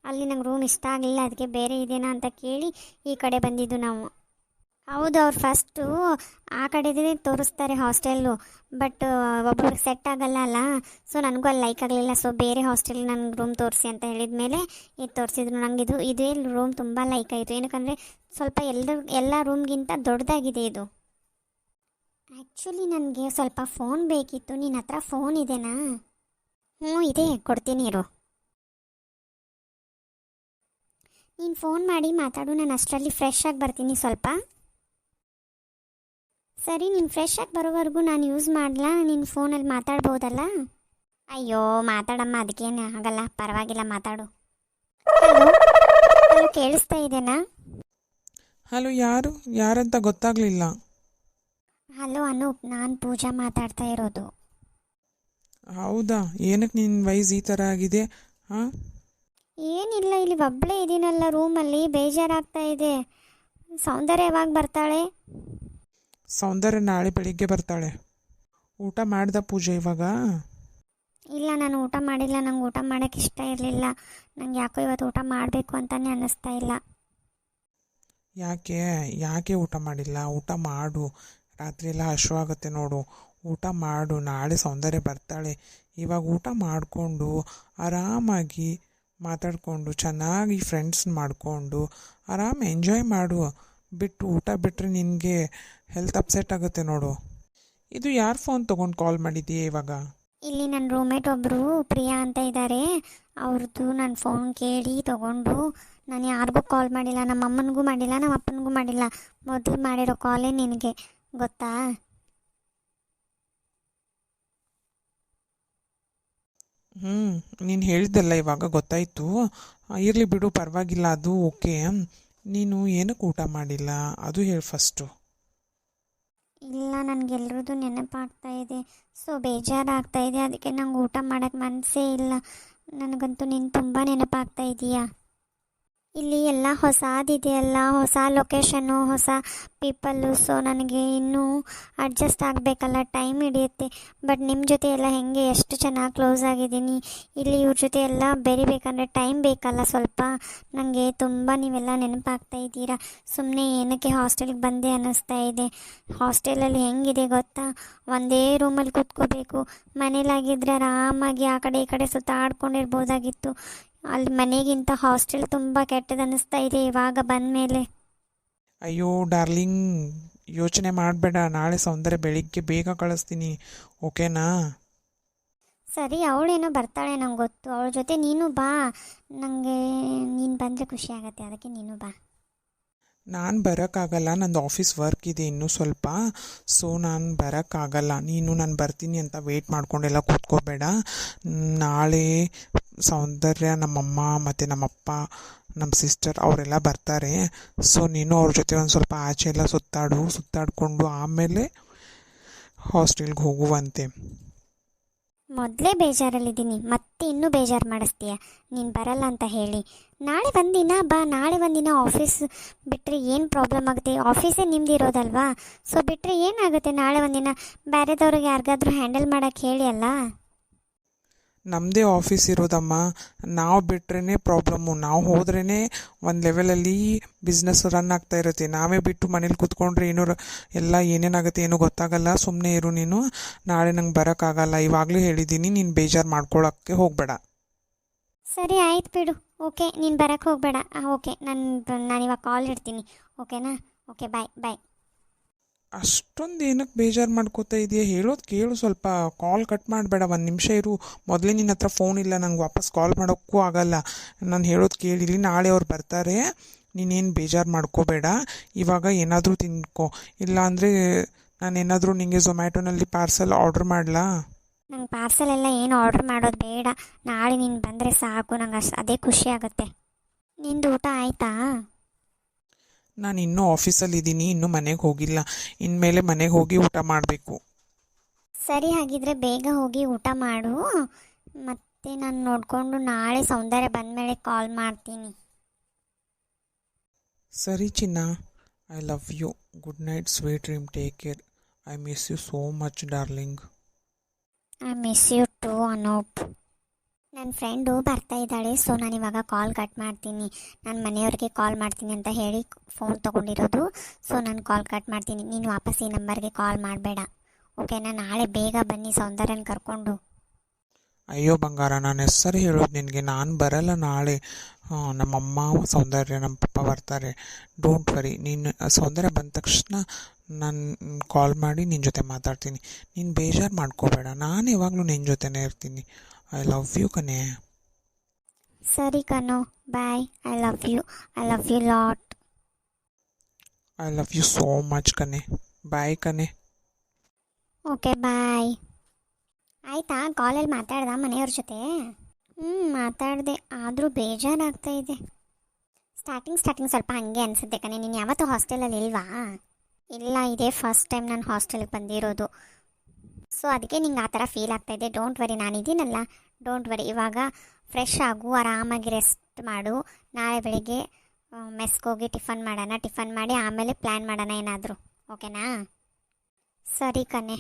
ಅಲ್ಲಿ ನಂಗೆ ರೂಮ್ ಇಷ್ಟ ಆಗಲಿಲ್ಲ. ಅದಕ್ಕೆ ಬೇರೆ ಇದೆಯಾ ಅಂತ ಕೇಳಿ ಈ ಕಡೆ ಬಂದಿದ್ದು ನಾವು. ಹೌದು, ಅವ್ರು ಫಸ್ಟು ಆ ಕಡೆದೇ ತೋರಿಸ್ತಾರೆ ಹಾಸ್ಟೆಲ್ಲು, ಬಟ್ ಒಬ್ಬೊಬ್ರಿಗೆ ಸೆಟ್ ಆಗಲ್ಲ ಅಲ್ಲ, ಸೊ ನನಗೂ ಅಲ್ಲಿ ಲೈಕ್ ಆಗಲಿಲ್ಲ. ಸೊ ಬೇರೆ ಹಾಸ್ಟೆಲ್ ನನಗೆ ರೂಮ್ ತೋರಿಸಿ ಅಂತ ಹೇಳಿದ ಮೇಲೆ ಇದು ತೋರಿಸಿದ್ರು. ನನಗೆ ಇದೇ ರೂಮ್ ತುಂಬ ಲೈಕ್ ಆಯಿತು. ಏನಕ್ಕಂದರೆ ಸ್ವಲ್ಪ ಎಲ್ಲ ರೂಮ್ಗಿಂತ ದೊಡ್ಡದಾಗಿದೆ ಇದು. ಆ್ಯಕ್ಚುಲಿ ನನಗೆ ಸ್ವಲ್ಪ ಫೋನ್ ಬೇಕಿತ್ತು. ನಿನ್ನ ಹತ್ರ ಫೋನ್ ಇದೆನಾ? ಹ್ಞೂ ಇದೆ, ಕೊಡ್ತೀನಿ ಇರು. ನೀನು ಫೋನ್ ಮಾಡಿ ಮಾತಾಡು, ನಾನು ಅಷ್ಟರಲ್ಲಿ ಫ್ರೆಶ್ ಆಗಿ ಬರ್ತೀನಿ ಸ್ವಲ್ಪ. ಸರಿ, ನೀನು ಫ್ರೆಶ್ ಆಗಿ ಬರೋವರೆಗೂ ನಾನು ಯೂಸ್ ಮಾಡಲಾ? ನಿನ್ನ ಫೋನಲ್ಲಿ ಮಾತಾಡ್ಬೋದಲ್ಲ? ಅಯ್ಯೋ ಮಾತಾಡಮ್ಮ, ಅದಕ್ಕೇನು ಆಗಲ್ಲ, ಪರವಾಗಿಲ್ಲ, ಮಾತಾಡು. ಹಲೋ, ಕೇಳಿಸ್ತಾ ಇದೆನಾ? ಹಲೋ, ಯಾರಂತ ಗೊತ್ತಾಗಲಿಲ್ಲ. ಹಲೋ ಅನೂಪ್, ನಾನು ಪೂಜಾ ಮಾತಾಡ್ತಾ ಇರೋದು. ಹೌದಾ, ಏನಕ್ಕೆ ನಿನ್ನ ವಯಸ್ಸು ಈ ಥರ ಆಗಿದೆ? ಹಾಂ, ಏನಿಲ್ಲ, ಇಲ್ಲಿ ಒಬ್ಬಳೇ ಇದೀನಲ್ಲ ರೂಮಲ್ಲಿ, ಬೇಜಾರಾಗ್ತಾ ಇದೆ. ಸೌಂದರ್ಯ ಯಾವಾಗ ಬರ್ತಾಳೆ? ಸೌಂದರ್ಯ ನಾಳೆ ಬೆಳಿಗ್ಗೆ ಬರ್ತಾಳೆ. ಊಟ ಮಾಡ್ದ ಪೂಜೆ ಇವಾಗ? ಇಲ್ಲ, ನಾನು ಊಟ ಮಾಡಿಲ್ಲ. ನಂಗೆ ಊಟ ಮಾಡೋಕ್ಕೆ ಇಷ್ಟ ಇರಲಿಲ್ಲ. ನಂಗೆ ಯಾಕೋ ಇವತ್ತು ಊಟ ಮಾಡಬೇಕು ಅಂತಲೇ ಅನ್ನಿಸ್ತಾ ಇಲ್ಲ. ಯಾಕೆ ಊಟ ಮಾಡಿಲ್ಲ? ಊಟ ಮಾಡು, ರಾತ್ರಿ ಎಲ್ಲ ಹಶ್ವಾಗುತ್ತೆ ನೋಡು. ಊಟ ಮಾಡು, ನಾಳೆ ಸೌಂದರ್ಯ ಬರ್ತಾಳೆ. ಇವಾಗ ಊಟ ಮಾಡಿಕೊಂಡು ಆರಾಮಾಗಿ ಮಾತಾಡಿಕೊಂಡು ಚೆನ್ನಾಗಿ ಫ್ರೆಂಡ್ಸ್ ಮಾಡಿಕೊಂಡು ಆರಾಮ ಎಂಜಾಯ್ ಮಾಡು. ಊಟ ಬಿಟ್ಟರೆ ನಿನಗೆ ಹೆಲ್ತ್ ಅಪ್ಸೆಟ್ ಆಗುತ್ತೆ ನೋಡು. ಇದು ಯಾರು ಫೋನ್ ತೊಗೊಂಡು ಕಾಲ್ ಮಾಡಿದ್ದೀಯ ಇವಾಗ? ಇಲ್ಲಿ ನನ್ನ ರೂಮ್ಮೇಟ್ ಒಬ್ಬರು ಪ್ರಿಯಾ ಅಂತ ಇದ್ದಾರೆ, ಅವ್ರದ್ದು ನನ್ನ ಫೋನ್ ಕೇಳಿ ತೊಗೊಂಡು. ನಾನು ಯಾರಿಗೂ ಕಾಲ್ ಮಾಡಿಲ್ಲ, ನಮ್ಮ ಅಮ್ಮನಿಗೂ ಮಾಡಿಲ್ಲ, ನಮ್ಮ ಅಪ್ಪನಿಗೂ ಮಾಡಿಲ್ಲ. ಮೊದಲು ಮಾಡಿರೋ ಕಾಲೇ ನಿನಗೆ, ಗೊತ್ತಾ? ನೀನು ಹೇಳಿದ್ದಲ್ಲ ಇವಾಗ ಗೊತ್ತಾಯಿತು. ಇರಲಿ ಬಿಡು, ಪರವಾಗಿಲ್ಲ, ಅದು ಓಕೆ. ನೀನು ಏನಕ್ಕೆ ಊಟ ಮಾಡಿಲ್ಲ ಅದು ಹೇಳಿ ಫಸ್ಟು. ಇಲ್ಲ, ನನಗೆಲ್ರದ್ದು ನೆನಪಾಗ್ತಾ ಇದೆ, ಸೊ ಬೇಜಾರಾಗ್ತಾ ಇದೆ. ಅದಕ್ಕೆ ನಂಗೆ ಊಟ ಮಾಡೋಕ್ಕೆ ಮನಸ್ಸೇ ಇಲ್ಲ. ನನಗಂತೂ ನೀನು ತುಂಬ ನೆನಪಾಗ್ತಾ ಇದೀಯಾ. ಇಲ್ಲಿ ಎಲ್ಲ ಹೊಸದಿದೆಯಲ್ಲ, ಹೊಸ ಲೊಕೇಶನ್ನು, ಹೊಸ ಪೀಪಲ್ಲು. ಸೊ ನನಗೆ ಇನ್ನೂ ಅಡ್ಜಸ್ಟ್ ಆಗಬೇಕಲ್ಲ, ಟೈಮ್ ಹಿಡಿಯುತ್ತೆ. ಬಟ್ ನಿಮ್ಮ ಜೊತೆ ಎಲ್ಲ ಹೆಂಗೆ ಎಷ್ಟು ಚೆನ್ನಾಗಿ ಕ್ಲೋಸ್ ಆಗಿದ್ದೀನಿ, ಇಲ್ಲಿ ಇವ್ರ ಜೊತೆ ಎಲ್ಲ ಬೆರಿಬೇಕಂದ್ರೆ ಟೈಮ್ ಬೇಕಲ್ಲ ಸ್ವಲ್ಪ. ನನಗೆ ತುಂಬ ನೀವೆಲ್ಲ ನೆನಪಾಗ್ತಾ ಇದ್ದೀರಾ. ಸುಮ್ಮನೆ ಏನಕ್ಕೆ ಹಾಸ್ಟೆಲ್ಗೆ ಬಂದೆ ಅನ್ನಿಸ್ತಾ ಇದೆ. ಹಾಸ್ಟೆಲಲ್ಲಿ ಹೆಂಗಿದೆ ಗೊತ್ತಾ, ಒಂದೇ ರೂಮಲ್ಲಿ ಕೂತ್ಕೋಬೇಕು. ಮನೇಲಾಗಿದ್ದರೆ ಆರಾಮಾಗಿ ಆ ಕಡೆ ಈ ಕಡೆ ಸುತ್ತಾಡ್ಕೊಂಡಿರ್ಬೋದಾಗಿತ್ತು. ಅಲ್ಲಿ ಮನೆಗಿಂತ ಹಾಸ್ಟೆಲ್ ತುಂಬ ಕೆಟ್ಟದ್ದು ಅನ್ನಿಸ್ತಾ ಇದೆ ಇವಾಗ ಬಂದ ಮೇಲೆ. ಅಯ್ಯೋ ಡಾರ್ಲಿಂಗ್, ಯೋಚನೆ ಮಾಡಬೇಡ. ನಾಳೆ ಸೌಂದರ್ಯ ಬೆಳಿಗ್ಗೆ ಬೇಗ ಕಳಿಸ್ತೀನಿ, ಓಕೆನಾ? ಸರಿ, ಅವಳೇನೋ ಬರ್ತಾಳೆ ನಂಗೆ ಗೊತ್ತು. ಅವಳ ಜೊತೆ ನೀನು ಬಾ. ನನಗೆ ನೀನು ಬಂದರೆ ಖುಷಿ ಆಗುತ್ತೆ, ಅದಕ್ಕೆ ನೀನು ಬಾ. ನಾನು ಬರೋಕ್ಕಾಗಲ್ಲ, ನಂದು ಆಫೀಸ್ ವರ್ಕ್ ಇದೆ ಇನ್ನೂ ಸ್ವಲ್ಪ. ಸೊ ನಾನು ಬರೋಕ್ಕಾಗಲ್ಲ. ನೀನು ನಾನು ಬರ್ತೀನಿ ಅಂತ ವೆಯ್ಟ್ ಮಾಡ್ಕೊಂಡೆಲ್ಲ ಕೂತ್ಕೋಬೇಡ. ನಾಳೆ ಸೌಂದರ್ಯ, ನಮ್ಮಮ್ಮ ಮತ್ತು ನಮ್ಮಪ್ಪ, ನಮ್ಮ ಸಿಸ್ಟರ್ ಅವರೆಲ್ಲ ಬರ್ತಾರೆ. ಸೊ ನೀನು ಅವ್ರ ಜೊತೆ ಒಂದು ಸ್ವಲ್ಪ ಆಚೆ ಎಲ್ಲ ಸುತ್ತಾಡಿಕೊಂಡು ಆಮೇಲೆ ಹಾಸ್ಟೆಲ್ಗೆ ಹೋಗುವಂತೆ. ಮೊದಲೇ ಬೇಜಾರಲ್ಲಿದ್ದೀನಿ, ಮತ್ತೆ ಇನ್ನೂ ಬೇಜಾರು ಮಾಡಿಸ್ತೀಯ ನೀನು ಬರಲ್ಲ ಅಂತ ಹೇಳಿ. ನಾಳೆ ಒಂದಿನ ಬಾ. ನಾಳೆ ಒಂದಿನ ಆಫೀಸ್ ಬಿಟ್ಟರೆ ಏನು ಪ್ರಾಬ್ಲಮ್ ಆಗುತ್ತೆ? ಆಫೀಸೇ ನಿಮ್ದು ಇರೋದಲ್ವಾ? ಸೊ ಬಿಟ್ಟರೆ ಏನಾಗುತ್ತೆ? ನಾಳೆ ಒಂದಿನ ಬೇರೆದವ್ರಿಗೆ ಯಾರಿಗಾದ್ರೂ ಹ್ಯಾಂಡಲ್ ಮಾಡೋಕ್ಕೆ ಹೇಳಿ ಅಲ್ಲ. ನಮ್ಮದೇ ಆಫೀಸ್ ಇರೋದಮ್ಮ. ನಾವು ಬಿಟ್ರೇ ಪ್ರಾಬ್ಲಮ್ಮು. ನಾವು ಹೋದ್ರೇ ಒಂದು ಲೆವೆಲಲ್ಲಿ ಬಿಸ್ನೆಸ್ ರನ್ ಆಗ್ತಾ ಇರುತ್ತೆ. ನಾವೇ ಬಿಟ್ಟು ಮನೇಲಿ ಕೂತ್ಕೊಂಡ್ರೆ ಏನೋ ಎಲ್ಲ ಏನೇನಾಗುತ್ತೆ ಏನೋ ಗೊತ್ತಾಗಲ್ಲ. ಸುಮ್ಮನೆ ಇರು ನೀನು. ನಾಳೆ ನಂಗೆ ಬರೋಕ್ಕಾಗಲ್ಲ, ಇವಾಗಲೇ ಹೇಳಿದ್ದೀನಿ. ನೀನು ಬೇಜಾರು ಮಾಡ್ಕೊಳ್ಳೋಕ್ಕೆ ಹೋಗಬೇಡ. ಸರಿ ಆಯ್ತು ಬಿಡು. ಓಕೆ, ನೀನು ಬರೋಕ್ಕೆ ಹೋಗಬೇಡ. ಓಕೆ, ನಾನಿವಾಗ ಕಾಲ್ ಇಡ್ತೀನಿ, ಓಕೆನಾ? ಓಕೆ, ಬಾಯ್ ಬಾಯ್. ಅಷ್ಟೊಂದು ಏನಕ್ಕೆ ಬೇಜಾರು ಮಾಡ್ಕೋತಾ ಇದೆಯಾ? ಹೇಳೋದು ಕೇಳು ಸ್ವಲ್ಪ. ಕಾಲ್ ಕಟ್ ಮಾಡಬೇಡ, ಒಂದು ನಿಮಿಷ ಇರು. ಮೊದಲೇ ನಿನ್ನ ಹತ್ರ ಫೋನ್ ಇಲ್ಲ, ನಂಗೆ ವಾಪಸ್ ಕಾಲ್ ಮಾಡೋಕ್ಕೂ ಆಗಲ್ಲ. ನಾನು ಹೇಳೋದು ಕೇಳಿಲಿ. ನಾಳೆ ಅವ್ರು ಬರ್ತಾರೆ, ನೀನೇನು ಬೇಜಾರು ಮಾಡ್ಕೋಬೇಡ. ಇವಾಗ ಏನಾದರೂ ತಿನ್ಕೋ, ಇಲ್ಲಾಂದರೆ ನಾನೇನಾದರೂ ನಿನಗೆ ಝೊಮ್ಯಾಟೊನಲ್ಲಿ ಪಾರ್ಸಲ್ ಆರ್ಡ್ರ್ ಮಾಡಲಾ? ನಂಗೆ ಪಾರ್ಸಲ್ ಎಲ್ಲ ಏನು ಆರ್ಡ್ರ್ ಮಾಡೋದು ಬೇಡ. ನಾಳೆ ನೀನು ಬಂದರೆ ಸಾಕು, ನಂಗೆ ಅದೇ ಖುಷಿ ಆಗುತ್ತೆ. ನಿಂದು ಊಟ ಆಯಿತಾ? ನಾನು ಇನ್ನೂ ಆಫೀಸಲ್ಲಿದ್ದೀನಿ, ಇನ್ನೂ ಮನೆಗೆ ಹೋಗಿಲ್ಲ. ಇನ್ಮೇಲೆ ಮನೆಗೆ ಹೋಗಿ ಊಟ ಮಾಡಬೇಕು. ಸರಿ, ಹಾಗಿದ್ರೆ ಬೇಗ ಹೋಗಿ ಊಟ ಮಾಡು. ಮತ್ತೆ ನಾನು ನೋಡಿಕೊಂಡು ನಾಳೆ ಸೌಂದರ್ಯ ಬಂದಮೇಲೆ ಕಾಲ್ ಮಾಡ್ತೀನಿ. ಸರಿ ಚಿನ್ನ, I love you. Good night, sweet dream, take care. I miss you so much darling. I miss you too Anoop. ನನ್ನ ಫ್ರೆಂಡು ಬರ್ತಾ ಇದ್ದಾಳೆ. ಸೊ ನಾನು ಇವಾಗ ಕಾಲ್ ಕಟ್ ಮಾಡ್ತೀನಿ. ನಾನು ಮನೆಯವ್ರಿಗೆ ಕಾಲ್ ಮಾಡ್ತೀನಿ ಅಂತ ಹೇಳಿ ಫೋನ್ ತೊಗೊಂಡಿರೋದು. ಸೊ ನಾನು ಕಾಲ್ ಕಟ್ ಮಾಡ್ತೀನಿ. ನೀನು ವಾಪಸ್ ಈ ನಂಬರ್ಗೆ ಕಾಲ್ ಮಾಡಬೇಡ, ಓಕೆನಾ? ನಾಳೆ ಬೇಗ ಬನ್ನಿ ಸೌಂದರ್ಯನ ಕರ್ಕೊಂಡು. ಅಯ್ಯೋ ಬಂಗಾರ, ನಾನು ಹೆಸರು ಹೇಳೋದು ನಿನಗೆ. ನಾನು ಬರಲ್ಲ ನಾಳೆ. ನಮ್ಮಮ್ಮ, ಸೌಂದರ್ಯ, ನಮ್ಮ ಪಪ್ಪ ಬರ್ತಾರೆ. Don't worry. ನೀನು ಸೌಂದರ್ಯ ಬಂದ ತಕ್ಷಣ ನಾನು ಕಾಲ್ ಮಾಡಿ ನಿನ್ನ ಜೊತೆ ಮಾತಾಡ್ತೀನಿ. ನೀನು ಬೇಜಾರು ಮಾಡ್ಕೋಬೇಡ. ನಾನು ಯಾವಾಗಲೂ ನಿನ್ನ ಜೊತೆನೇ ಇರ್ತೀನಿ. ಐ ಲವ್ ಯು ಕಣೆ. ಸರಿ ಕಣೋ, bye. I love you lot. I love you so much ಕಣೆ. ಬಾಯ್ ಕಣೆ. Okay, bye. ಆಯಿತಾ? ಕಾಲಲ್ಲಿ ಮಾತಾಡ್ದ ಮನೆಯವ್ರ ಜೊತೆ? ಮಾತಾಡಿದೆ, ಆದರೂ ಬೇಜಾರಾಗ್ತಾ ಇದೆ. ಸ್ಟಾರ್ಟಿಂಗ್ ಸ್ವಲ್ಪ ಹಾಗೆ ಅನಿಸುತ್ತೆ ಕಣೆ. ನೀನು ಯಾವತ್ತೂ ಹಾಸ್ಟೆಲಲ್ಲಿ ಇಲ್ವಾ? ಇಲ್ಲ, ಇದೇ ಫಸ್ಟ್ ಟೈಮ್ ನಾನು ಹಾಸ್ಟೆಲ್ಗೆ ಬಂದಿರೋದು. ಸೊ ಅದಕ್ಕೆ ನಿಂಗೆ ಆ ಥರ ಫೀಲ್ ಆಗ್ತಾಯಿದೆ. ಡೋಂಟ್ ವರಿ, ನಾನಿದ್ದೀನಲ್ಲ, ಡೋಂಟ್ ವರಿ. ಇವಾಗ ಫ್ರೆಶ್ ಆಗು, ಆರಾಮಾಗಿ ರೆಸ್ಟ್ ಮಾಡು. ನಾಳೆ ಬೆಳಿಗ್ಗೆ ಮೆಸ್ಗೆ ಹೋಗಿ ಟಿಫನ್ ಮಾಡೋಣ. ಟಿಫನ್ ಮಾಡಿ ಆಮೇಲೆ ಪ್ಲ್ಯಾನ್ ಮಾಡೋಣ ಏನಾದರೂ, ಓಕೆನಾ? ಸರಿ ಕಣೆ.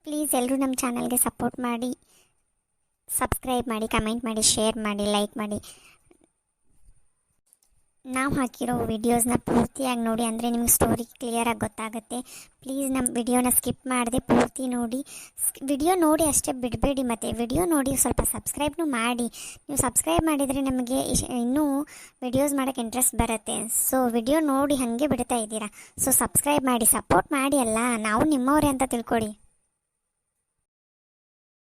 ಪ್ಲೀಸ್ ಎಲ್ಲರೂ ನಮ್ಮ ಚಾನಲ್ಗೆ ಸಪೋರ್ಟ್ ಮಾಡಿ, ಸಬ್ಸ್ಕ್ರೈಬ್ ಮಾಡಿ, ಕಮೆಂಟ್ ಮಾಡಿ, ಶೇರ್ ಮಾಡಿ, ಲೈಕ್ ಮಾಡಿ. ನಾವು ಹಾಕಿರೋ ವಿಡಿಯೋಸ್ನ ಪೂರ್ತಿಯಾಗಿ ನೋಡಿ, ಅಂದರೆ ನಿಮ್ಗೆ ಸ್ಟೋರಿ ಕ್ಲಿಯರಾಗಿ ಗೊತ್ತಾಗುತ್ತೆ. ಪ್ಲೀಸ್ ನಮ್ಮ ವಿಡಿಯೋನ ಸ್ಕಿಪ್ ಮಾಡದೆ ಪೂರ್ತಿ ನೋಡಿ. ವಿಡಿಯೋ ನೋಡಿ ಅಷ್ಟೇ ಬಿಡಬೇಡಿ. ಮತ್ತು ವಿಡಿಯೋ ನೋಡಿ ಸ್ವಲ್ಪ ಸಬ್ಸ್ಕ್ರೈಬ್ನೂ ಮಾಡಿ. ನೀವು ಸಬ್ಸ್ಕ್ರೈಬ್ ಮಾಡಿದರೆ ನಮಗೆ ಇನ್ನೂ ವಿಡಿಯೋಸ್ ಮಾಡೋಕ್ಕೆ ಇಂಟ್ರೆಸ್ಟ್ ಬರುತ್ತೆ. ಸೊ ವಿಡಿಯೋ ನೋಡಿ ಹಾಗೆ ಬಿಡ್ತಾ ಇದ್ದೀರಾ. ಸೊ ಸಬ್ಸ್ಕ್ರೈಬ್ ಮಾಡಿ, ಸಪೋರ್ಟ್ ಮಾಡಿ ಅಲ್ಲ. ನಾವು ನಿಮ್ಮವರೇ ಅಂತ ತಿಳ್ಕೊಳ್ಳಿ.